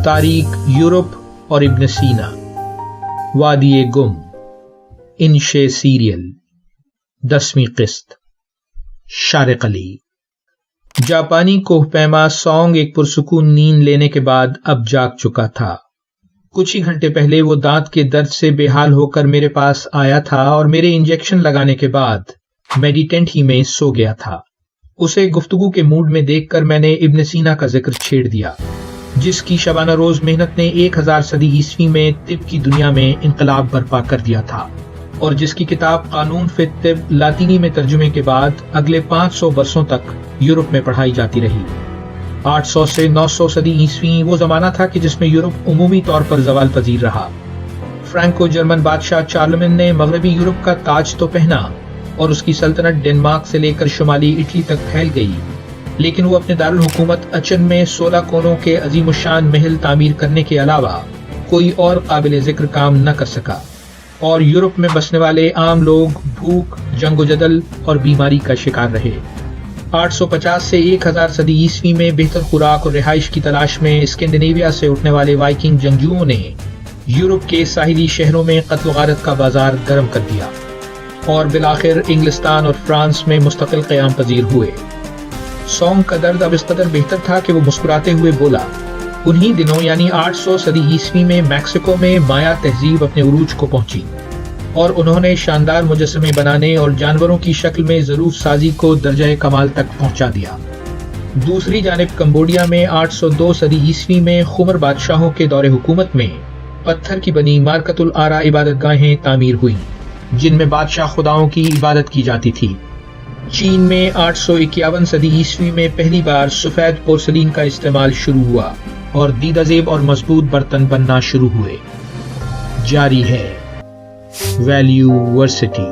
تاریخ یورپ اور ابن سینا، وادی گم، انشے سیریل، 10ویں قسط، شارق علی۔ جاپانی کوہ پیما سونگ ایک پرسکون نیند لینے کے بعد اب جاگ چکا تھا۔ کچھ ہی گھنٹے پہلے وہ دانت کے درد سے بے حال ہو کر میرے پاس آیا تھا اور میرے انجیکشن لگانے کے بعد میڈیٹینٹ ہی میں سو گیا تھا۔ اسے گفتگو کے موڈ میں دیکھ کر میں نے ابن سینا کا ذکر چھیڑ دیا، جس کی شبانہ روز محنت نے 1000 صدی عیسوی میں طب کی دنیا میں انقلاب برپا کر دیا تھا، اور جس کی کتاب قانون فی الطب لاطینی میں ترجمے کے بعد اگلے 500 برسوں تک یورپ میں پڑھائی جاتی رہی۔ 800 سے 900 صدی عیسوی وہ زمانہ تھا کہ جس میں یورپ عمومی طور پر زوال پذیر رہا۔ فرینکو جرمن بادشاہ چارلمن نے مغربی یورپ کا تاج تو پہنا اور اس کی سلطنت ڈنمارک سے لے کر شمالی اٹلی تک پھیل گئی، لیکن وہ اپنے دارالحکومت اچن میں 16 کونوں کے عظیم الشان محل تعمیر کرنے کے علاوہ کوئی اور قابل ذکر کام نہ کر سکا، اور یورپ میں بسنے والے عام لوگ بھوک، جنگ و جدل اور بیماری کا شکار رہے۔ 850 سے 1000 صدی عیسوی میں بہتر خوراک اور رہائش کی تلاش میں اسکینڈینیویا سے اٹھنے والے وائکنگ جنگجوؤں نے یورپ کے ساحلی شہروں میں قتل و غارت کا بازار گرم کر دیا، اور بالآخر انگلستان اور فرانس میں مستقل قیام پذیر ہوئے۔ سونگ کا درد اب اس قدر بہتر تھا کہ وہ مسکراتے ہوئے بولا، انہی دنوں یعنی 800 صدی عیسوی میں میکسیکو میں مایا تہذیب اپنے عروج کو پہنچی، اور انہوں نے شاندار مجسمے بنانے اور جانوروں کی شکل میں ظروف سازی کو درجہ کمال تک پہنچا دیا۔ دوسری جانب کمبوڈیا میں 802 صدی عیسوی میں خمر بادشاہوں کے دور حکومت میں پتھر کی بنی مارکت الآرا عبادت گاہیں تعمیر ہوئیں، جن میں بادشاہ خداؤں کی عبادت کی جاتی تھی۔ چین میں 851 صدی عیسوی میں پہلی بار سفید پورسلین کا استعمال شروع ہوا اور دیدہ زیب اور مضبوط برتن بننا شروع ہوئے۔ جاری ہے ویلیو ورسٹی۔